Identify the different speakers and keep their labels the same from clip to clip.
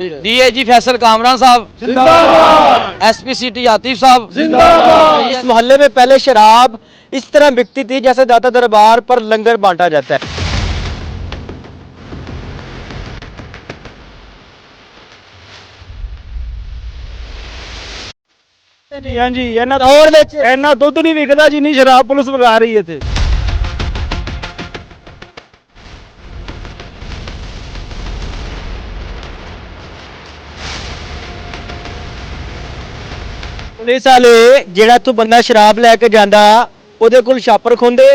Speaker 1: DIG Faisal Kamran साहब जिंदाबाद, SP city Atif साहब जिंदाबाद।
Speaker 2: इस मोहल्ले में पहले शराब इस तरह बिकती थी जैसे दाता दरबार पर लंगर बांटा जाता है।
Speaker 3: हाँ जी, इन्ना दुध नहीं विकता जिन्नी शराब पुलिस बगा रही है।
Speaker 2: पुलिस वाले जेड़ा तू बंदा शराब लैके जांदा ओदे कोल छापर खोंदे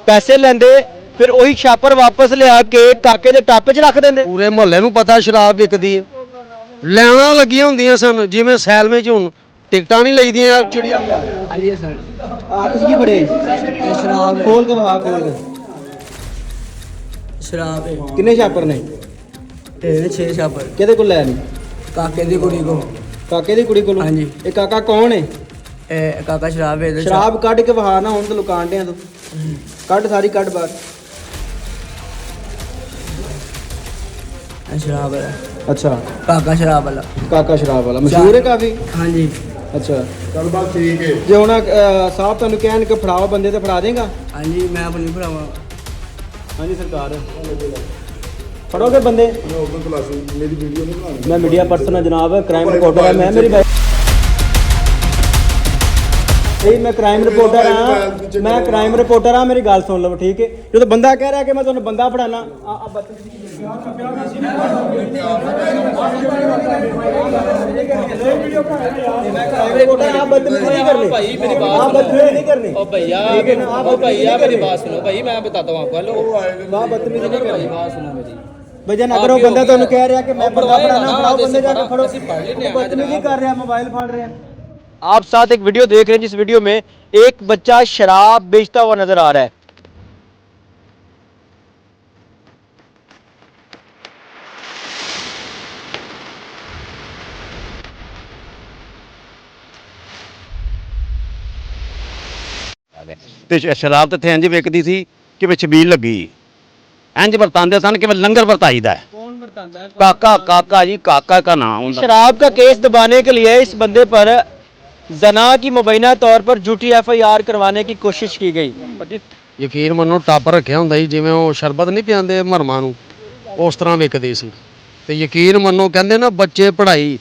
Speaker 2: पैसे लेंदे फिर वही छापर वापस लिया के काके दे टप च रख देंदे।
Speaker 4: पूरे मोहल्ले नूं पता शराब विकदी है, लाइनां लगियां हुंदियां सन जिवें सैल में हुण टिकटां नहीं लईदियां चिड़िया।
Speaker 2: आइए सर किसकी बड़े शराब खोल के बाहर खोल के
Speaker 5: शराब
Speaker 2: कितने छापर ने
Speaker 5: 6 छापर
Speaker 2: किहदे कोल लैनी
Speaker 5: काके दी कुड़ी को।
Speaker 2: काके दी कुड़ी कोल।
Speaker 5: हाँ जी।
Speaker 2: ये काका कौन है?
Speaker 5: काका शराब बेचदा।
Speaker 2: शराब कट के बाहर ना हुण ते लुकान दे तू कट सारी कट बाहर।
Speaker 5: शराब वाला।
Speaker 2: अच्छा
Speaker 5: काका शराब वाला।
Speaker 2: काका शराब वाला मशहूर है काफी।
Speaker 5: हाँ जी।
Speaker 2: अच्छा चल बात ठीक है जे हुण साहब तुहानू कहन कि फड़ाओ बंदे ते फड़ा देगा?
Speaker 5: हाँ जी, मैं अपनी भरावा।
Speaker 2: हाँ जी सरकार फड़ोगे बंदे? मैं मीडिया पर्सन है जनाब, क्राइम रिपोर्टर है मैं। मेरी मैं क्राइम रिपोर्टर हाँ, मैं क्राइम रिपोर्टर हाँ, मेरी गल सुन लो ठीक है। जो तो बंदा कह रहा है कि मैं तुम्हें बंदा फड़ाना भजन अगर वो बंदा तुहानू कह रहा कि मैं बंदा फड़ाना फड़ाओ बंदे जाके फड़ो। बदतमीजी कर रहा है, मोबाइल फाड़ रहे हैं। आप साथ एक वीडियो देख रहे हैं जिस वीडियो में एक बच्चा शराब बेचता हुआ नजर आ रहा है।
Speaker 4: ਤੇ ਸ਼ਰਾਬ ਤੇ ਇੰਜ ਵਿਕਦੀ ਸੀ ਕਿ ਵਿੱਚ ਛਬੀਲ ਲੱਗੀ ਇੰਜ ਵਰਤਾਂਦੇ ਸਨ ਕਿ ਲੰਗਰ ਵਰਤਾਈਦਾ ਹੈ।
Speaker 2: कौन बरतांदा है?
Speaker 4: काका काका जी काका का नाम उनका।
Speaker 2: शराब का केस दबाने के लिए इस बंदे पर जना की मुबैना तौर पर झूठी FIR करवाने की कोशिश की गई।
Speaker 4: ਯਕੀਨ ਮੰਨੋ ਟੱਪ ਰੱਖਿਆ ਹੁੰਦਾ ਸੀ ਜਿਵੇਂ ਉਹ ਸ਼ਰਬਤ ਨਹੀਂ ਪਿਆਉਂਦੇ ਮਰਮਾਂ ਨੂੰ ਉਸ ਤਰ੍ਹਾਂ ਵਿਕਦੀ ਸੀ। ਤੇ ਯਕੀਨ ਮੰਨੋ ਕਹਿੰਦੇ ਨਾ ਬੱਚੇ ਪੜ੍ਹਾਈ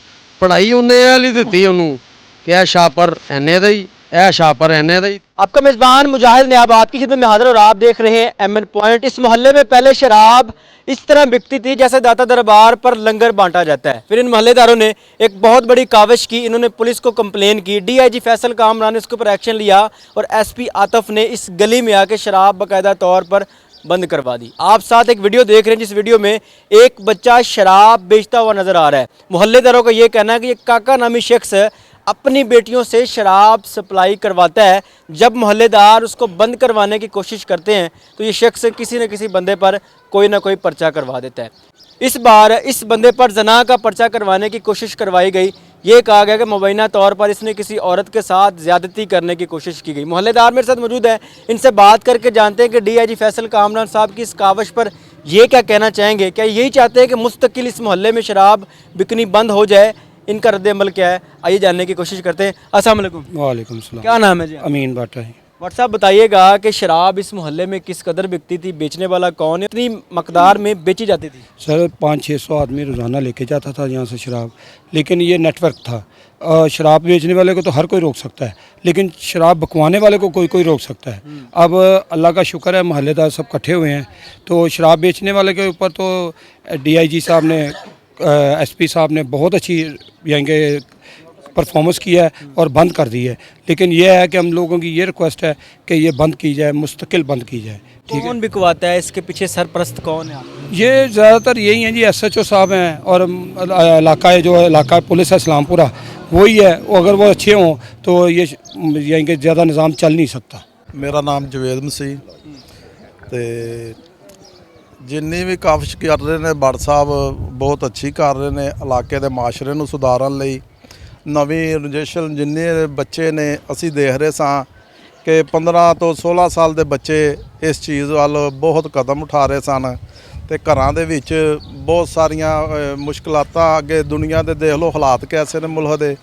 Speaker 4: ਉਹਨੇ ਇਹ ਲਈ ਦਿੱਤੀ ਉਹਨੂੰ ਕਿ ਇਹ ਛਾਪਰ ਐਨੇ ਦਾ ਹੀ ਇਹ ਛਾਪਰ ਐਨੇ ਦਾ ਹੀ।
Speaker 2: आपका मेजबान मुजाहिद नियाबाद की खिदमत में हाजिर और आप देख रहे हैं MN पॉइंट। इस मोहल्ले में पहले शराब इस तरह बिकती थी जैसे दाता दरबार पर लंगर बांटा जाता है। फिर इन मोहल्लेदारों ने एक बहुत बड़ी काविश की, इन्होंने पुलिस को कंप्लेन की। DIG फैसल कामरान ने इसके ऊपर एक्शन लिया और SP आतिफ ने इस गली में आके शराब बाकायदा तौर पर बंद करवा दी। आप साथ एक वीडियो देख रहे हैं जिस वीडियो में एक बच्चा शराब बेचता हुआ नजर आ रहा है। मोहल्लेदारों का ये कहना है कि ये काका नामी शख्स अपनी बेटियों से शराब सप्लाई करवाता है। जब मोहल्लेदार उसको बंद करवाने की कोशिश करते हैं तो ये शख्स किसी न किसी बंदे पर कोई ना कोई पर्चा करवा देता है। इस बार इस बंदे पर जना का पर्चा करवाने की कोशिश करवाई गई। ये कहा गया कि मुबैना तौर पर इसने किसी औरत के साथ ज़्यादती करने की कोशिश की गई। मोहल्लेदार मेरे साथ मौजूद है, इनसे बात करके जानते हैं कि DIG फैसल कामरान साहब की इस काविश पर ये क्या कहना चाहेंगे। क्या यही चाहते हैं कि मुस्तकिल इस मोहल्ले में शराब बिकनी बंद हो जाए? इनका रद्द अमल क्या है, आइए जानने की कोशिश करते हैं। अस्सलाम वालेकुम।
Speaker 3: वालेकुम सलाम।
Speaker 2: क्या नाम है जी?
Speaker 3: अमीन बाटा है।
Speaker 2: व्हाट्सएप बताइएगा कि शराब इस मोहल्ले में किस कदर बिकती थी, बेचने वाला कौन है, इतनी मकदार में बेची जाती थी?
Speaker 3: सर 500-600 आदमी रोज़ाना लेके जाता था यहाँ से शराब, लेकिन ये नेटवर्क था। शराब बेचने वाले को तो हर कोई रोक सकता है, लेकिन शराब बकवाने वाले को कोई रोक सकता है। अब अल्लाह का शुक्र है मोहल्लेदार सब इकट्ठे हुए हैं, तो शराब बेचने वाले के ऊपर तो DIG साहब ने SP साहब ने बहुत अच्छी यहाँ परफॉर्मेंस किया है और बंद कर दी है। लेकिन यह है कि हम लोगों की ये रिक्वेस्ट है कि ये बंद की जाए, मुस्तकिल बंद की जाए। ठीक है,
Speaker 2: कौन बिकवाता है, इसके पीछे सरपरस्त कौन है?
Speaker 3: ये ज़्यादातर यही हैं जी, SHO साहब हैं और इलाका पुलिस है इस्लामपुरा वही है। अगर वो अच्छे हों तो ये यहाँ के ज़्यादा निज़ाम चल नहीं सकता।
Speaker 6: मेरा नाम जवेद मसीह ਤੇ ਜਿੰਨੀ ਵੀ ਕਾਫਿਸ਼ ਕਰ ਰਹੇ ਨੇ ਬੜ ਸਾਹਿਬ ਬਹੁਤ ਅੱਛੀ ਕਰ ਰਹੇ ਨੇ ਇਲਾਕੇ ਦੇ ਮਾਸ਼ਰੇ ਨੂੰ ਸੁਧਾਰਨ ਲਈ। ਨਵੀਂ ਰਜਿਸਟ੍ਰੇਸ਼ਨ ਜਿੰਨੇ ਬੱਚੇ ਨੇ ਅਸੀਂ ਦੇਖ ਰਹੇ ਸਾਂ ਕਿ 15 ਤੋਂ 16 ਸਾਲ ਦੇ ਬੱਚੇ ਇਸ ਚੀਜ਼ ਵੱਲ ਬਹੁਤ ਕਦਮ ਉਠਾ ਰਹੇ ਸਨ ਤੇ ਘਰਾਂ ਦੇ ਵਿੱਚ ਬਹੁਤ ਸਾਰੀਆਂ ਮੁਸ਼ਕਲਾਤਾਂ ਅੱਗੇ ਦੁਨੀਆ ਦੇ ਦੇਖ ਲਓ ਹਾਲਾਤ ਕੈਸੇ ਨੇ ਮੁਲਕ ਦੇ।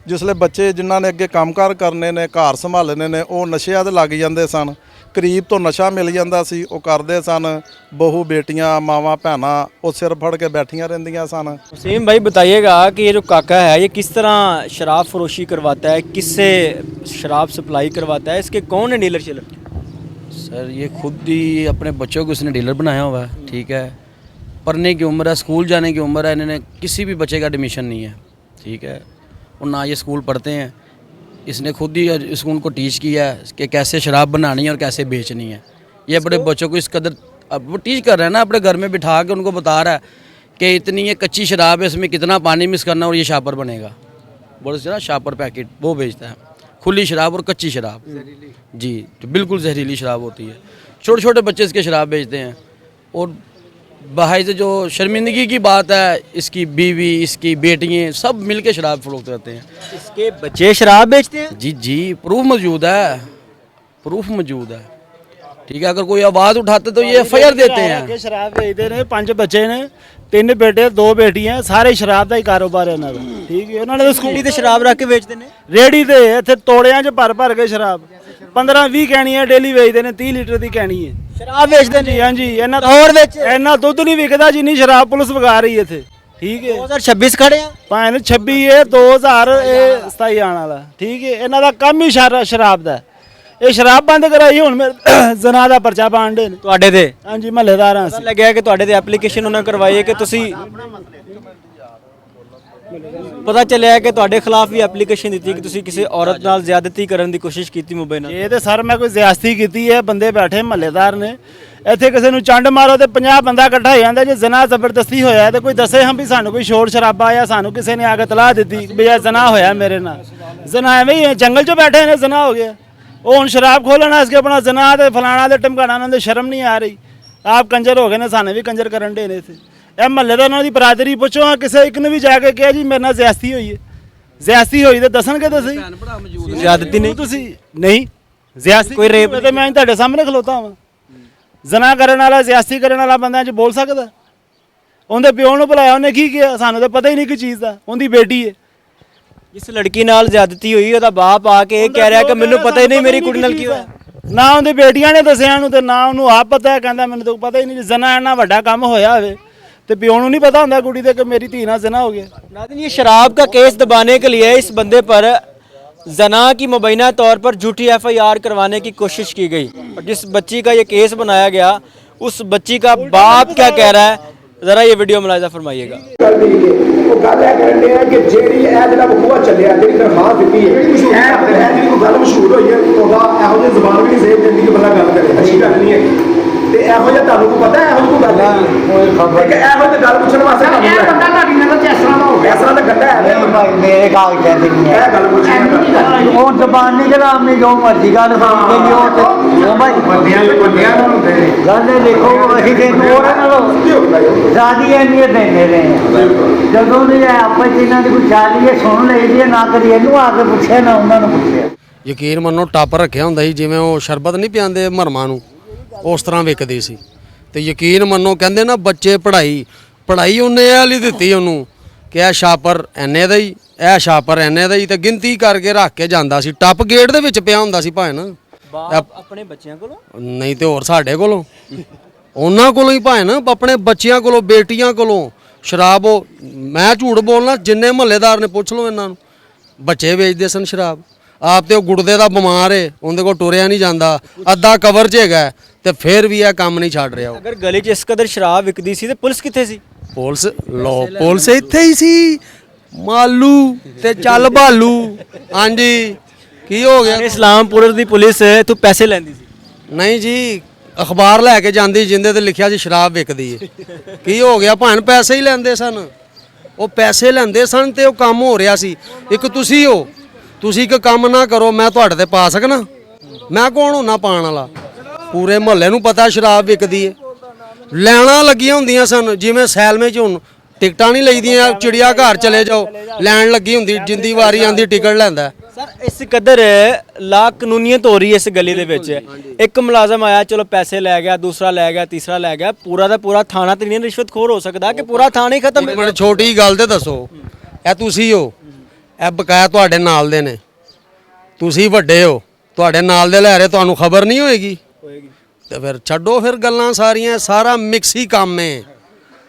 Speaker 6: ਜਿਸਲੇ ਬੱਚੇ ਜਿਨ੍ਹਾਂ ਨੇ ਅੱਗੇ ਕੰਮਕਾਰ ਕਰਨੇ ਨੇ, ਘਰ ਸੰਭਾਲਣੇ ਨੇ, ਉਹ ਨਸ਼ਿਆਂ ਤੇ ਲੱਗ ਜਾਂਦੇ ਸਨ। ਕਰੀਬ ਤੋਂ ਨਸ਼ਾ ਮਿਲ ਜਾਂਦਾ ਸੀ, ਉਹ ਕਰਦੇ ਸਨ। ਬਹੂ बेटियां मावां भैनां ਉਹ सिर फड़ के बैठियां रहंदियां सन।
Speaker 2: वसीम भाई बताइएगा कि ये जो काका है ये किस तरह शराब फरोशी करवाता है, किससे शराब सप्लाई करवाता है, इसके कौन है डीलर शिलर?
Speaker 1: सर ये खुद ही अपने बच्चों को इसने डीलर बनाया हुआ है, ठीक है। पढ़ने की उम्र है, स्कूल जाने की उम्र है, इन्होंने किसी भी बच्चे का एडमिशन नहीं है, ठीक है, और ना ये स्कूल पढ़ते हैं। इसने खुद ही स्कूल को टीच किया है कि कैसे शराब बनानी है और कैसे बेचनी है। ये अपने बच्चों को इस कदर अब वो टीच कर रहा है ना, अपने घर में बिठा के उनको बता रहा है कि इतनी ये कच्ची शराब है, इसमें कितना पानी मिक्स करना और ये शापर बनेगा। बोल से ना शापर पैकेट वो बेचता है, खुली शराब और कच्ची शराब जी, जो बिल्कुल जहरीली शराब होती है। छोटे छोटे बच्चे इसके शराब बेचते हैं। और बाहर से जो शर्मिंदगी की बात है, इसकी बीवी, इसकी बेटियाँ सब मिलके शराब फरोख्त करते हैं।
Speaker 2: इसके बच्चे शराब बेचते हैं?
Speaker 1: जी जी, प्रूफ मौजूद है, प्रूफ मौजूद है, ठीक है। अगर कोई आवाज़ उठाते तो ये एफआईआर देते हैं।
Speaker 7: शराब बेचते ने, 5 बच्चे ने, 3 बेटे 2 बेटियां, सारे शराब ਦਾ ਹੀ ਕਾਰੋਬਾਰ ਹੈ ਇਹਨਾਂ ਦਾ, ਠੀਕ ਹੈ। ਉਹਨਾਂ ਨੇ
Speaker 2: ਸਕੂਲੀ ਤੇ ਸ਼ਰਾਬ ਰੱਖ ਕੇ ਵੇਚਦੇ ਨੇ,
Speaker 7: ਰੇੜੀ ਤੇ ਇੱਥੇ ਤੋੜਿਆਂ 'ਚ ਭਰ ਕੇ ਸ਼ਰਾਬ 15-20 ਕੈਣੀਆਂ ਡੇਲੀ ਵੇਚਦੇ ਨੇ, 30 ਲੀਟਰ ਦੀ ਕੈਣੀ ਹੈ
Speaker 2: ਸ਼ਰਾਬ ਵੇਚਦੇ ਨੇ।
Speaker 7: ਹਾਂਜੀ, ਇਹਨਾਂ
Speaker 2: ਲਾਹੌਰ ਵਿੱਚ
Speaker 7: ਇੰਨਾ ਦੁੱਧ ਨਹੀਂ ਵਿਕਦਾ ਜਿੰਨੀ ਸ਼ਰਾਬ ਪੁਲਿਸ ਵਗਾ ਰਹੀ ਇੱਥੇ, ਠੀਕ ਹੈ।
Speaker 2: 2026 ਖੜੇ ਆ,
Speaker 7: ਭਾਵੇਂ 26 ਹੈ, 2027 ਆਉਣ ਵਾਲਾ, ਠੀਕ ਹੈ। ਇਹਨਾਂ ਦਾ ਕੰਮ ਹੀ ਸ਼ਰਾਬ ਦਾ। ਇਹ ਸ਼ਰਾਬ ਬੰਦ ਕਰਾਈ, ਹੁਣ ਜ਼ਨਾ ਦਾ ਪਰਚਾ ਪਾਣ ਦੇ ਨੇ
Speaker 2: ਤੁਹਾਡੇ ਤੇ।
Speaker 7: ਹਾਂਜੀ, ਮਹੱਲੇਦਾਰਾਂ
Speaker 2: ਪਤਾ ਲੱਗਿਆ ਕਿ ਤੁਹਾਡੇ ਤੇ ਐਪਲੀਕੇਸ਼ਨ ਉਹਨਾਂ ਕਰਵਾਈ ਹੈ ਕਿ ਤੁਸੀਂ, ਪਤਾ ਚੱਲਿਆ ਕਿ ਤੁਹਾਡੇ ਖਿਲਾਫ ਵੀ ਐਪਲੀਕੇਸ਼ਨ ਦਿੱਤੀ ਕਿ ਤੁਸੀਂ ਕਿਸੇ ਔਰਤ ਨਾਲ ਜ਼ਿਆਦਤੀ ਕਰਨ ਦੀ ਕੋਸ਼ਿਸ਼ ਕੀਤੀ ਮੁੰਬਈ ਨਾਲ।
Speaker 7: ਇਹ ਤੇ ਸਰ ਮੈਂ ਕੋਈ ਜ਼ਿਆਦਤੀ ਕੀਤੀ ਹੈ, ਬੰਦੇ ਬੈਠੇ ਮਹੱਲੇਦਾਰ ਨੇ, ਇੱਥੇ ਕਿਸੇ ਨੂੰ ਚੰਡ ਮਾਰੋ ਤੇ 50 ਬੰਦਾ ਇਕੱਠਾ ਹੋ ਜਾਂਦਾ। ਜੇ ਜ਼ਨਾ ਜ਼ਬਰਦਸਤੀ ਹੋਇਆ ਤੇ ਕੋਈ ਦੱਸੇ ਹਾਂ ਵੀ ਸਾਨੂੰ ਕੋਈ ਸ਼ੋਰ ਸ਼ਰਾਬਾ ਜਾਂ ਸਾਨੂੰ ਕਿਸੇ ਨੇ ਆ ਕੇ ਤਲਾਹ ਦਿੱਤੀ ਵੀ ਇਹ ਜ਼ਨਾ ਹੋਇਆ ਮੇਰੇ ਨਾਲ। ਜ਼ਨਾ ਐਵੇਂ ਹੀ ਜੰਗਲ 'ਚ ਬੈਠੇ ਨੇ, ਜ਼ਨਾ ਹੋ ਗਿਆ। ਉਹ ਹੁਣ ਸ਼ਰਾਬ ਖੋਲਣਾ ਇਸ ਕੇ ਆਪਣਾ ਜ਼ਨਾ ਤੇ ਫਲਾਣਾ ਤੇ ਟਮਕਾਣਾ, ਉਹਨਾਂ ਦੇ ਸ਼ਰਮ ਨਹੀਂ ਆ ਰਹੀ। ਆਪ ਕੰਜਰ ਹੋ ਗਏ ਨੇ, ਸਾਨੂੰ ਵੀ ਕੰਜਰ ਕਰਨ ਦੇ ਨੇ ਇੱਥੇ। ਇਹ ਮਹੱਲੇ ਦਾ ਉਹਨਾਂ ਦੀ ਬਰਾਦਰੀ ਪੁੱਛੋ, ਕਿਸੇ ਇੱਕ ਨੇ ਵੀ ਜਾ ਕੇ ਕਿਹਾ ਜੀ ਮੇਰੇ ਨਾਲ ਜ਼ਿਆਦਤੀ ਹੋਈ ਹੈ, ਜ਼ਿਆਦਤੀ ਹੋਈ ਤੇ ਦੱਸਣਗੇ ਤੁਸੀਂ।
Speaker 2: ਜ਼ਿਆਦਤੀ ਨਹੀਂ,
Speaker 7: ਤੁਸੀਂ ਨਹੀਂ ਜ਼ਿਆਦਤੀ
Speaker 2: ਕੋਈ ਰੇਪ
Speaker 7: ਤੇ ਮੈਂ ਤੁਹਾਡੇ ਸਾਹਮਣੇ ਖਲੋਤਾ ਹਾਂ। ਜ਼ਨਾ ਕਰਨ ਵਾਲਾ, ਜ਼ਿਆਦਤੀ ਕਰਨ ਵਾਲਾ ਬੰਦਾ 'ਚ ਬੋਲ ਸਕਦਾ? ਉਹਦੇ ਪਿਓ ਨੂੰ ਬੁਲਾਇਆ, ਉਹਨੇ ਕੀ ਕਿਹਾ? ਸਾਨੂੰ ਤਾਂ ਪਤਾ ਹੀ ਨਹੀਂ ਕਿ ਚੀਜ਼ ਦਾ। ਉਹਦੀ ਬੇਟੀ ਹੈ।
Speaker 2: ਜਿਸ ਲੜਕੀ ਨਾਲ ਜ਼ਿਆਦਤੀ ਹੋਈ ਉਹਦਾ ਬਾਪ ਆ ਕੇ ਇਹ ਕਹਿ ਰਿਹਾ ਕਿ ਮੈਨੂੰ ਪਤਾ ਹੀ ਨਹੀਂ ਮੇਰੀ ਕੁੜੀ ਨਾਲ ਕੀ ਹੋਇਆ।
Speaker 7: ਨਾ ਉਹਦੀ ਬੇਟੀਆਂ ਨੇ ਦੱਸਿਆ ਉਹਨੂੰ ਤੇ ਨਾ ਉਹਨੂੰ ਆਪ ਪਤਾ ਹੈ, ਕਹਿੰਦਾ ਮੈਨੂੰ ਤਾਂ ਪਤਾ ਹੀ ਨਹੀਂ। ਜ਼ਨਾ ਇੰਨਾ ਵੱਡਾ ਕੰਮ ਹੋਇਆ ਹੋਵੇ ਤੇ ਪਿਓ ਨੂੰ नहीं पता होता कुड़ी दे कि मेरी धी ना जना हो गया।
Speaker 2: नाज़रीन, ये शराब का केस दबाने के लिए इस बंदे पर जना की मुबैना तौर पर झूठी FIR करवाने की कोशिश की गई और जिस बच्ची का ये केस बनाया गया उस बच्ची का बाप क्या कह रहा है, ज़रा ये वीडियो मुलाहिज़ा फरमाइएगा।
Speaker 8: ਤੇ ਇਹੋ ਜਿਹਾ ਤੁਹਾਨੂੰ ਕੋਈ ਪਤਾ ਇਹੋ ਜਿਹੀ ਕੋਈ ਗੱਲ ਨਹੀਂ ਕੋਈ ਖਬਰ ਕਿ ਇਹੋ ਜਿਹੀ ਗੱਲ ਪੁੱਛਣ ਵਾਸਤੇ ਇਹ ਬੰਦਾ ਤੁਹਾਡੀ ਨਜ਼ਰ 'ਚ ਇਸ ਤਰ੍ਹਾਂ ਦਾ ਹੋ ਗਿਆ, ਇਸ ਤਰ੍ਹਾਂ ਦਾ ਗੱਡਾ ਹੈ ਮੇਰੇ ਕਾਗਜ਼ਾਂ ਤੇ ਨਹੀਂ ਹੈ ਇਹ ਗੱਲ ਪੁੱਛਣੀ। ਉਹ ਜ਼ਬਾਨ ਨਹੀਂ ਜਲਾਮੀ ਜੋ ਮਰਜ਼ੀ ਗੱਲ ਸੁਣ ਕੇ ਉਹ ਭਾਈ ਬੰਦਿਆਂ ਨੂੰ ਹੁੰਦੇ ਨੇ ਗੱਲ ਇਹ ਦੇਖੋ ਅਸੀਂ ਤੇ ਉਹਨਾਂ ਨਾਲੋਂ ਜ਼ਿਆਦੀ ਅਹਿਮੀਅਤ ਦਿੰਦੇ ਰਹੇ ਹਾਂ। ਜਦੋਂ ਵੀ ਆਪਸ 'ਚ ਇਹਨਾਂ ਦੀ ਕੋਈ ਚਾਲੀ ਹੈ ਸੁਣ ਲਈਦੀ ਹੈ, ਨਾ ਕਦੀ ਇਹਨੂੰ ਆ ਕੇ ਪੁੱਛਿਆ ਨਾ ਉਹਨਾਂ ਨੂੰ ਪੁੱਛਿਆ।
Speaker 4: ਯਕੀਨ ਮੰਨੋ ਟੱਪ ਰੱਖਿਆ ਹੁੰਦਾ ਸੀ, ਜਿਵੇਂ ਉਹ ਸ਼ਰਬਤ ਨਹੀਂ ਪਿਆਉਂਦੇ ਮਰਮਾਂ ਨੂੰ, ਉਸ ਤਰ੍ਹਾਂ ਵਿਕਦੀ ਸੀ। ਤੇ ਯਕੀਨ ਮੰਨੋ ਕਹਿੰਦੇ ਨਾ ਬੱਚੇ ਪੜ੍ਹਾਈ ਉਹਨੇ ਇਹ ਲਈ ਦਿੱਤੀ ਉਹਨੂੰ ਕਿ ਇਹ ਛਾਪਰ ਐਨੇ ਦਾ ਹੀ, ਇਹ ਛਾਪਰ ਐਨੇ ਦਾ ਹੀ, ਤੇ ਗਿਣਤੀ ਕਰਕੇ ਰੱਖ ਕੇ ਜਾਂਦਾ ਸੀ। ਟੱਪ ਗੇਟ ਦੇ ਵਿੱਚ ਪਿਆ ਹੁੰਦਾ ਸੀ ਭਾਵੇਂ ਨਾ
Speaker 2: ਆਪਣੇ ਬੱਚਿਆਂ ਕੋਲੋਂ
Speaker 4: ਨਹੀਂ ਤੇ ਹੋਰ ਸਾਡੇ ਕੋਲੋਂ, ਉਹਨਾਂ ਕੋਲੋਂ ਹੀ ਭਾਵੇਂ ਨਾ ਆਪਣੇ ਬੱਚਿਆਂ ਕੋਲੋਂ, ਬੇਟੀਆਂ ਕੋਲੋਂ ਸ਼ਰਾਬ। ਉਹ ਮੈਂ ਝੂਠ ਬੋਲਣਾ, ਜਿੰਨੇ ਮਹੱਲੇਦਾਰ ਨੇ ਪੁੱਛ ਲਓ ਇਹਨਾਂ ਨੂੰ, ਬੱਚੇ ਵੇਚਦੇ ਸਨ ਸ਼ਰਾਬ। ਆਪ ਤੇ ਉਹ ਗੁਰਦੇ ਦਾ ਬਿਮਾਰ ਏ, ਉਹਦੇ ਕੋਲ ਟੁਰਿਆ ਨਹੀਂ ਜਾਂਦਾ, ਅੱਧਾ ਕਵਰ 'ਚ ਹੈਗਾ ਤੇ ਫਿਰ ਵੀ ਇਹ ਕੰਮ ਨਹੀਂ ਛੱਡ ਰਿਹਾ।
Speaker 2: ਅਗਰ ਗਲੀ 'ਚ ਇਸ ਕਦਰ ਸ਼ਰਾਬ ਵਿਕਦੀ ਸੀ ਤੇ ਪੁਲਿਸ ਕਿੱਥੇ ਸੀ?
Speaker 4: ਪੁਲਿਸ ਇੱਥੇ ਹੀ ਸੀ, ਮਾਲੂ ਤੇ ਚੱਲ ਭਾਲੂ। ਹਾਂਜੀ, ਕੀ ਹੋ ਗਿਆ?
Speaker 2: ਇਸਲਾਮਪੁਰ ਦੀ ਪੁਲਿਸ ਤੂੰ ਪੈਸੇ ਲੈਂਦੀ ਸੀ?
Speaker 4: ਨਹੀਂ ਜੀ, ਅਖਬਾਰ ਲੈ ਕੇ ਜਾਂਦੀ ਜਿੰਦੇ ਤੇ ਲਿਖਿਆ ਸੀ ਸ਼ਰਾਬ ਵਿਕਦੀ ਏ। ਕੀ ਹੋ ਗਿਆ? ਭਾਵੇਂ ਪੈਸੇ ਹੀ ਲੈਂਦੇ ਸਨ, ਉਹ ਪੈਸੇ ਲੈਂਦੇ ਸਨ ਤੇ ਉਹ ਕੰਮ ਹੋ ਰਿਹਾ ਸੀ। ਇੱਕ ਤੁਸੀਂ ਹੋ, ਤੁਸੀਂ ਇੱਕ ਕੰਮ ਨਾ ਕਰੋ, ਮੈਂ ਤੁਹਾਡੇ ਤੇ ਪਾ ਸਕਣਾ? ਮੈਂ ਕੌਣ ਹੁੰਨਾ ਪਾਣ ਵਾਲਾ? ਪੂਰੇ ਮੁਹੱਲੇ ਨੂੰ ਪਤਾ ਸ਼ਰਾਬ ਵਿਕਦੀ ਏ। ਲੈਣਾ ਲੱਗੀਆਂ ਹੁੰਦੀਆਂ ਸਨ, ਜਿਵੇਂ ਸੈਲਮੇ 'ਚ ਹੁਣ ਟਿਕਟਾਂ ਨਹੀਂ ਲਈਦੀਆਂ, ਚਿੜੀਆ ਘਰ ਚਲੇ ਜਾਓ, ਲੈਣ ਲੱਗੀ ਹੁੰਦੀ, ਜਿੰਦੀ ਵਾਰੀ ਆਂਦੀ ਟਿਕਟ ਲੈਂਦਾ।
Speaker 2: ਸਰ ਇਸ ਕਦਰ ਲਾ ਕਾਨੂੰਨੀਅਤ ਹੋ ਰਹੀ ਹੈ ਇਸ ਗਲੀ ਦੇ ਵਿੱਚ। ਇੱਕ ਮੁਲਾਜ਼ਮ ਆਇਆ, ਚਲੋ ਪੈਸੇ ਲੈ ਗਿਆ, ਦੂਸਰਾ ਲੈ ਗਿਆ, ਤੀਸਰਾ ਲੈ ਗਿਆ, ਪੂਰਾ ਦਾ ਪੂਰਾ ਥਾਣਾ ਤੇ ਨਹੀਂ ਰਿਸ਼ਵਤਖੋਰ ਹੋ ਸਕਦਾ ਕਿ ਪੂਰਾ ਥਾਣਾ ਹੀ ਖਤਮ।
Speaker 4: ਇੱਕ ਮਿੰਟ ਛੋਟੀ ਗੱਲ ਤੇ ਦੱਸੋ, ਇਹ ਤੁਸੀਂ ਹੋ, ਇਹ ਬਕਾਇਆ ਤੁਹਾਡੇ ਨਾਲ ਦੇ ਨੇ, ਤੁਸੀਂ ਵੱਡੇ ਹੋ, ਤੁਹਾਡੇ ਨਾਲ ਦੇ ਲੈ ਰਹੇ, ਤੁਹਾਨੂੰ ਖਬਰ ਨਹੀਂ ਹੋਏਗੀ ਤੇ ਫਿਰ ਛੱਡੋ ਫਿਰ ਗੱਲਾਂ ਸਾਰੀਆਂ, ਸਾਰਾ ਮਿਕਸ ਹੀ ਕੰਮ ਹੈ।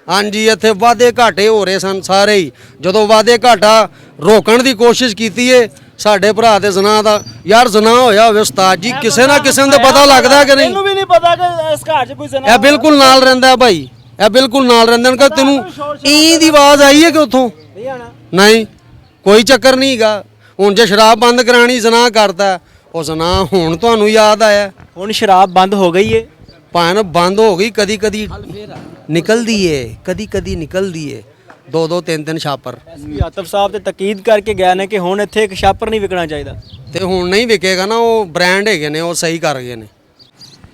Speaker 4: ਹਾਂਜੀ ਇੱਥੇ ਵਾਧੇ ਘਾਟੇ ਹੋ ਰਹੇ ਸਨ ਸਾਰੇ ਹੀ, ਜਦੋਂ ਵਾਧੇ ਘਾਟਾ ਰੋਕਣ ਦੀ ਕੋਸ਼ਿਸ਼ ਕੀਤੀ ਏ ਸਾਡੇ ਭਰਾ ਦੇ ਜ਼ਨਾ ਦਾ, ਯਾਰ ਜ਼ਨਾ ਹੋਇਆ ਹੋਵੇ ਉਸਤਾਦ ਜੀ, ਕਿਸੇ ਨਾ ਕਿਸੇ ਨੂੰ ਤਾਂ ਪਤਾ ਲੱਗਦਾ ਕਿ ਨਹੀਂ।
Speaker 7: ਇਹਨੂੰ ਵੀ ਨਹੀਂ ਪਤਾ ਕਿ ਇਸ ਘਰ 'ਚ ਕੋਈ ਜ਼ਨਾ
Speaker 4: ਇਹ ਬਿਲਕੁਲ ਨਾਲ ਰਹਿੰਦਾ ਭਾਈ, ਇਹ ਬਿਲਕੁਲ ਨਾਲ ਰਹਿੰਦੇ ਨੇ ਕਿ ਤੈਨੂੰ ਈ ਦੀ ਆਵਾਜ਼ ਆਈ ਹੈ ਕਿ ਉੱਥੋਂ ਨਹੀਂ, ਕੋਈ ਚੱਕਰ ਨਹੀਂ ਹੈਗਾ। ਹੁਣ ਜੇ ਸ਼ਰਾਬ ਬੰਦ ਕਰਾਣੀ ਜ਼ਨਾ ਕਰਦਾ, ਉਹ ਜ਼ਨਾ ਹੁਣ ਤੁਹਾਨੂੰ ਯਾਦ ਆਇਆ।
Speaker 2: ਹੁਣ ਸ਼ਰਾਬ ਬੰਦ ਹੋ ਗਈ ਏ,
Speaker 4: ਭਾਵੇਂ ਬੰਦ ਹੋ ਗਈ, ਕਦੀ ਕਦੀ ਨਿਕਲਦੀ ਏ, ਕਦੀ ਕਦੀ ਨਿਕਲਦੀ ਏ, 2-2 3-3 ਛਾਪਰ।
Speaker 2: ਆਤਫ ਸਾਹਿਬ ਤੇ ਤਕੀਦ ਕਰਕੇ ਗਏ ਨੇ ਕਿ ਹੁਣ ਇੱਥੇ ਇੱਕ ਛਾਪਰ ਨਹੀਂ ਵਿਕਣਾ ਚਾਹੀਦਾ।
Speaker 4: ਤੇ ਹੁਣ ਨਹੀਂ ਵਿਕੇਗਾ ਨਾ, ਉਹ ਬ੍ਰਾਂਡ ਹੈਗੇ ਨੇ, ਉਹ ਸਹੀ ਕਰ ਗਏ ਨੇ।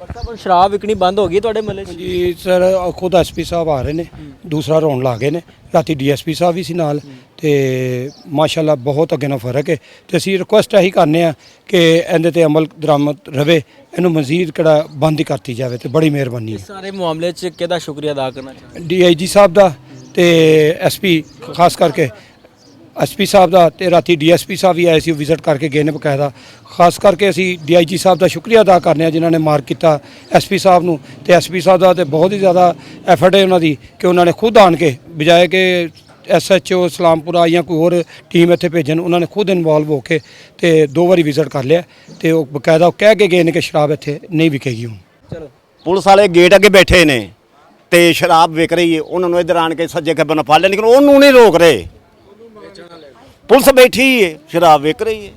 Speaker 2: ਪਰ ਸ਼ਰਾਬ ਵਿਕਣੀ ਬੰਦ ਹੋ ਗਈ ਤੁਹਾਡੇ ਮਹੱਲੇ 'ਚ?
Speaker 3: ਜੀ ਸਰ ਖੁਦ ਐਸਪੀ ਸਾਹਿਬ ਆ ਰਹੇ ਨੇ, ਦੂਸਰਾ ਰੌਣ ਲਾ ਗਏ ਨੇ, ਰਾਤੀ ਡੀਐਸਪੀ ਸਾਹਿਬ ਵੀ ਸੀ ਨਾਲ, ਤੇ ਮਾਸ਼ਾਅੱਲਾ ਬਹੁਤ ਅੱਗੇ ਨਾਲ ਫਰਕ ਹੈ। ਤੇ ਅਸੀਂ ਰਿਕੁਐਸਟ ਇਹੀ ਕਰਨੇ ਆ ਕਿ ਇਹਦੇ ਤੇ ਅਮਲ ਦਰਾਮਦ ਰਵੇ, ਇਹਨੂੰ ਮਜ਼ੀਦ ਕਿਹੜਾ ਬੰਦ ਹੀ ਕਰਤੀ ਜਾਵੇ ਤੇ ਬੜੀ ਮਿਹਰਬਾਨੀ ਹੈ।
Speaker 2: ਸਾਰੇ ਮਾਮਲੇ 'ਚ ਕਿਹਦਾ ਸ਼ੁਕਰੀਆ ਅਦਾ ਕਰਨਾ ਚਾਹੁੰਦੇ?
Speaker 3: ਡੀਆਈਜੀ ਸਾਹਿਬ ਦਾ ਤੇ ਐਸਪੀ, ਖਾਸ ਕਰਕੇ ਐਸਪੀ ਸਾਹਿਬ ਦਾ, ਤੇ ਰਾਤੀ ਡੀਐਸਪੀ ਸਾਹਿਬ ਵੀ ਆਏ ਸੀ, ਵਿਜ਼ਿਟ ਕਰਕੇ ਗਏ ਨੇ ਬਕਾਇਦਾ। ਖਾਸ ਕਰਕੇ ਅਸੀਂ ਡੀਆਈਜੀ ਸਾਹਿਬ ਦਾ ਸ਼ੁਕਰੀਆ ਅਦਾ ਕਰਨੇ ਆ ਜਿਨ੍ਹਾਂ ਨੇ ਮਾਰਕ ਕੀਤਾ ਐਸਪੀ ਸਾਹਿਬ ਨੂੰ, ਤੇ ਐਸਪੀ ਸਾਹਿਬ ਦਾ ਤੇ ਬਹੁਤ ਹੀ ਜ਼ਿਆਦਾ ਐਫਰਟ ਹੈ ਉਹਨਾਂ ਦੀ ਕਿ ਉਹਨਾਂ ਨੇ ਖੁਦ ਆਣ ਕੇ, ਬਜਾਏ ਕਿ ਐਸਐਚਓ ਇਸਲਾਮਪੁਰਾ ਜਾਂ ਕੋਈ ਹੋਰ ਟੀਮ ਇੱਥੇ ਭੇਜਣ, ਉਹਨਾਂ ਨੇ ਖੁਦ ਇਨਵੋਲਵ ਹੋ ਕੇ ਤੇ 2 ਵਾਰੀ ਵਿਜ਼ਿਟ ਕਰ ਲਿਆ, ਤੇ ਉਹ ਬਕਾਇਦਾ ਕਹਿ ਕੇ ਗਏ ਨੇ ਕਿ ਸ਼ਰਾਬ ਇੱਥੇ ਨਹੀਂ ਵਿਕੇਗੀ ਹੁਣ।
Speaker 2: ਚਲੋ
Speaker 9: ਪੁਲਿਸ ਵਾਲੇ ਗੇਟ ਅੱਗੇ ਬੈਠੇ ਨੇ ਤੇ ਸ਼ਰਾਬ ਵਿਕ ਰਹੀ ਹੈ, ਉਹਨਾਂ ਨੂੰ ਇੱਧਰ ਆਣ ਕੇ ਸੱਜੇ ਖੱਬੇ ਨਾਲ ਫੜ ਲਿਆ, ਲੇਕਿਨ ਉਹਨੂੰ ਨਹੀਂ ਰੋਕ ਰਹੇ। ਪੁਲਿਸ ਬੈਠੀ ਹੈ, ਸ਼ਰਾਬ ਵਿਕ ਰਹੀ ਹੈ।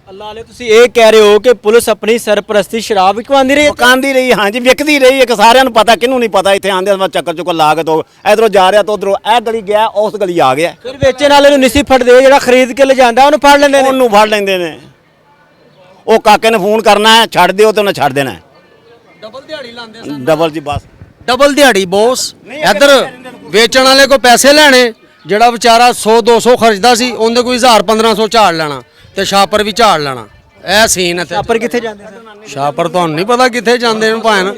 Speaker 2: ਅੱਲਾਹ ਵਾਲੇ, ਤੁਸੀਂ ਇਹ ਕਹਿ ਰਹੇ ਹੋ ਕਿ ਪੁਲਿਸ ਆਪਣੀ ਸਰਪ੍ਰਸਤੀ ਸ਼ਰਾਬ ਵਿਕਵਾਉਂਦੀ ਰਹੀ ਹੈ?
Speaker 9: ਪਕਾਉਂਦੀ ਰਹੀ, ਹਾਂਜੀ ਵਿਕਦੀ ਰਹੀ ਹੈ, ਕਿ ਸਾਰਿਆਂ ਨੂੰ ਪਤਾ, ਕਿਹਨੂੰ ਨਹੀਂ ਪਤਾ। ਇੱਥੇ ਆਂਦੇ ਚੱਕਰ ਚੁੱਕਰ ਲਾ ਕੇ ਤੋਂ ਇਧਰੋਂ ਜਾ ਰਿਹਾ ਤਾਂ ਉਧਰੋਂ ਇਹ ਗਲੀ ਗਿਆ, ਉਸ ਗਲੀ ਆ ਗਿਆ।
Speaker 2: ਫਿਰ ਵੇਚਣ ਵਾਲੇ ਨੂੰ ਨਹੀਂ ਸੀ ਫੜਦੇ, ਜਿਹੜਾ ਖਰੀਦ ਕੇ ਲਿਜਾਂਦਾ ਉਹਨੂੰ ਫੜ ਲੈਂਦੇ ਨੇ।
Speaker 9: ਉਹਨੂੰ ਫੜ ਲੈਂਦੇ ਨੇ, ਉਹ ਕਾਕੇ ਨੇ ਫੋਨ ਕਰਨਾ ਹੈ, ਛੱਡ ਦਿਓ ਤੇ ਉਹਨੇ ਛੱਡ ਦੇਣਾ।
Speaker 4: ਡਬਲ ਦਿਹਾੜੀ ਲਾਉਂਦੇ ਸਨ,
Speaker 9: ਡਬਲ ਜੀ ਬਸ
Speaker 4: ਡਬਲ ਦਿਹਾੜੀ ਬੋਸ। ਇੱਧਰ ਵੇਚਣ ਵਾਲੇ ਕੋ ਪੈਸੇ ਲੈਣੇ, ਜਿਹੜਾ ਵਿਚਾਰਾ 100-200 ਖਰਚਦਾ ਸੀ ਉਹਦੇ ਕੋਈ 1000-1500 ਝਾੜ ਲੈਣਾ ਤੇ ਛਾਪਰ ਵੀ ਝਾੜ ਲੈਣਾ। ਇਹ ਸੀਨ ਇੱਥੇ।
Speaker 2: ਛਾਪਰ ਕਿੱਥੇ ਜਾਂਦੇ ਸਨ?
Speaker 4: ਛਾਪਰ ਤੁਹਾਨੂੰ ਨਹੀਂ ਪਤਾ ਕਿੱਥੇ ਜਾਂਦੇ ਨੇ ਭਾਣ,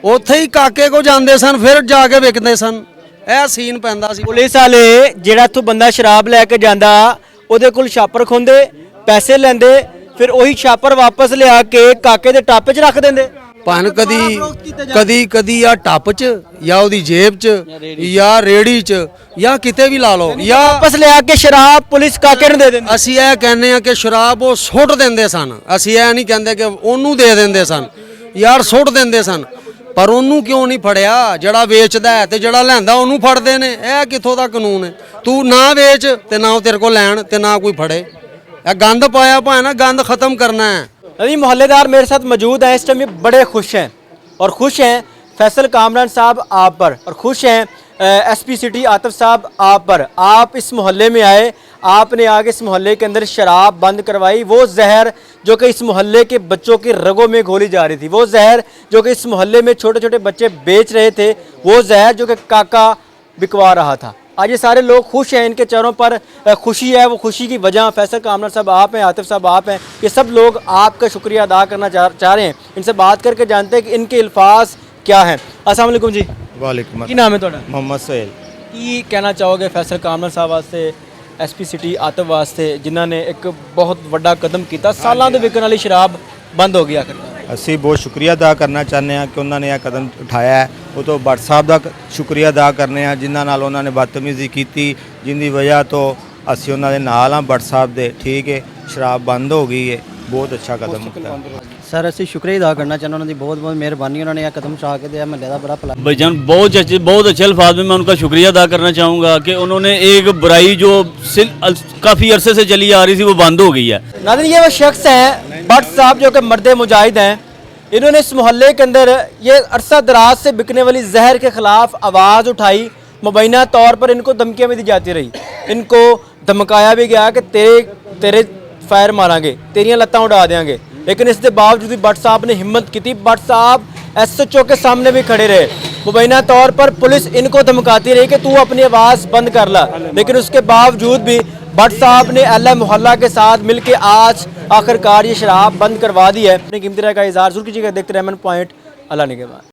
Speaker 4: ਉੱਥੇ ਹੀ ਕਾਕੇ ਕੋ ਜਾਂਦੇ ਸਨ, ਫਿਰ ਜਾ ਕੇ ਵਿਕਦੇ ਸਨ। ਇਹ ਸੀਨ ਪੈਂਦਾ ਸੀ।
Speaker 2: ਪੁਲਿਸ ਵਾਲੇ ਜਿਹੜਾ ਇੱਥੋਂ ਬੰਦਾ ਸ਼ਰਾਬ ਲੈ ਕੇ ਜਾਂਦਾ, ਉਹਦੇ ਕੋਲ ਛਾਪਰ ਖੁੰਦੇ, ਪੈਸੇ ਲੈਂਦੇ, ਫਿਰ ਉਹੀ ਛਾਪਰ ਵਾਪਸ ਲਿਆ ਕੇ ਕਾਕੇ ਦੇ ਟੱਪ 'ਚ ਰੱਖ ਦਿੰਦੇ।
Speaker 4: ਭਾਣ ਕਦੀ ਆ ਟੱਪ 'ਚ ਜਾਂ ਉਹਦੀ ਜੇਬ 'ਚ ਜਾਂ ਰੇੜੀ 'ਚ ਜਾਂ ਕਿਤੇ ਵੀ ਲਾ ਲਓ, ਜਾਂ
Speaker 2: ਵਾਪਸ ਲਿਆ ਕੇ ਸ਼ਰਾਬ ਪੁਲਿਸ ਕਾਕੇ ਨੂੰ ਦੇ ਦਿੰਦੀ।
Speaker 4: ਅਸੀਂ ਇਹ ਕਹਿੰਦੇ ਆ ਕਿ ਸ਼ਰਾਬ ਉਹ ਸੁੱਟ ਦਿੰਦੇ ਸਨ, ਅਸੀਂ ਇਹ ਨਹੀਂ ਕਹਿੰਦੇ ਕਿ ਉਹਨੂੰ ਦੇ ਦਿੰਦੇ ਸਨ, ਯਾਰ ਸੁੱਟ ਦਿੰਦੇ ਸਨ। ਪਰ ਉਹਨੂੰ ਕਿਉਂ ਨਹੀਂ ਫੜਿਆ? ਜਿਹੜਾ ਵੇਚਦਾ ਹੈ ਤੇ ਜਿਹੜਾ ਲੈਂਦਾ ਉਹਨੂੰ ਫੜਦੇ ਨੇ। ਇਹ ਕਿੱਥੋਂ ਦਾ ਕਾਨੂੰਨ ਹੈ? ਤੂੰ ਨਾ ਵੇਚ ਤੇ ਨਾ ਉਹ ਤੇਰੇ ਕੋਲ ਲੈਣ ਤੇ ਨਾ ਕੋਈ ਫੜੇ। ਇਹ ਗੰਦ ਪਾਇਆ ਭਾਵੇਂ ਨਾ, ਗੰਦ ਖਤਮ करना है।
Speaker 2: अभी मोहल्लेदार मेरे साथ मौजूद हैं, इस टाइम ये बड़े खुश हैं और खुश हैं फैसल कामरान साहब आप पर, और खुश हैं एसपी सिटी आतिफ साहब आप पर। आप इस मोहल्ले में आए, आपने आगे इस मोहल्ले के अंदर शराब बंद करवाई, वो जहर जो कि इस मोहल्ले के बच्चों की रगों में घोली जा रही थी, वो जहर जो कि इस मोहल्ले में छोटे छोटे बच्चे बेच रहे थे, वो जहर जो कि काका बिकवा रहा था। आज ये सारे लोग खुश हैं, इनके चेहरों पर खुशी है। वो खुशी की वजह फैसल कामरान साहब आप हैं, आतिफ साहब आप हैं, ये सब लोग आपका शुक्रिया अदा करना चाह रहे हैं। इनसे बात करके जानते हैं कि इनके अल्फाज क्या हैं। अस्सलाम वालेकुम जी।
Speaker 10: वालेकुम।
Speaker 2: की नाम है तुहाडा?
Speaker 10: मोहम्मद सोहेल।
Speaker 2: की कहना चाहोगे फैसल कामरान साहब वास्ते, एसपी सिटी आतिफ वास्ते, जिन्हों ने एक बहुत बड़ा कदम किया, सालों तो विकण वाली शराब बंद हो गई आखिर?
Speaker 10: ਅਸੀਂ ਬਹੁਤ ਸ਼ੁਕਰੀਆ ਅਦਾ ਕਰਨਾ ਚਾਹੁੰਦੇ ਹਾਂ ਕਿ ਉਹਨਾਂ ਨੇ ਇਹ ਕਦਮ ਉਠਾਇਆ ਹੈ। ਉਹ ਤੋਂ ਭੱਟ ਸਾਹਿਬ ਦਾ ਸ਼ੁਕਰੀਆ ਅਦਾ ਕਰਨੇ ਆ ਜਿਨ੍ਹਾਂ ਨਾਲ ਉਹਨਾਂ ਨੇ ਬਦਤਮੀਜ਼ੀ ਕੀਤੀ, ਜਿੰਦੀ ਵਜ੍ਹਾ ਤੋਂ ਅਸੀਂ ਉਹਨਾਂ ਦੇ ਨਾਲ ਹਾਂ। ਭੱਟ ਸਾਹਿਬ ਦੇ ਠੀਕ ਹੈ, ਸ਼ਰਾਬ ਬੰਦ ਹੋ ਗਈ ਹੈ, ਬਹੁਤ ਅੱਛਾ ਕਦਮ ਉਠਾਇਆ।
Speaker 11: सर असं शुक्रिया अदा करना चाहते हैं, उन्होंने बहुत बहुत मेहरबानी, उन्होंने यह कदम उठा के दिया, महल का बड़ा भला।
Speaker 12: भाईजान बहुत अच्छे अल्फाज में मैं उनका शुक्रिया अदा करना चाहूँगा कि उन्होंने एक बुराई जो काफ़ी अरसे से चली आ रही थी वो बंद हो गई है।
Speaker 2: नाज़रीन, ये वो शख्स हैं भट्ट साहब जो कि मर्द मुजाहिद हैं। इन्होंने इस मोहल्ले के अंदर ये अरसा दराज से बिकने वाली जहर के ख़िलाफ़ आवाज़ उठाई। मुबैना तौर पर इनको धमकियाँ भी दी जाती रही, इनको धमकाया भी गया कि तेरे फायर मारांगे, तेरियां लत्तां उड़ा देंगे, लेकिन इसके बावजूद भी भट्ट साहब ने हिम्मत की थी। भट्ट साहब SHO के सामने भी खड़े रहे। मुबैना तौर पर पुलिस इनको धमकाती रही कि तू अपनी आवाज़ बंद कर ला, लेकिन उसके बावजूद भी भट्ट साहब ने अहले मोहल्ला के साथ मिलकर आज आखिरकार ये शराब बंद करवा दी है। अपनी कीमती राय का इजहार जरूर कीजिएगा। देखते रहे एमएन पॉइंट। अल्लाह निगहबान।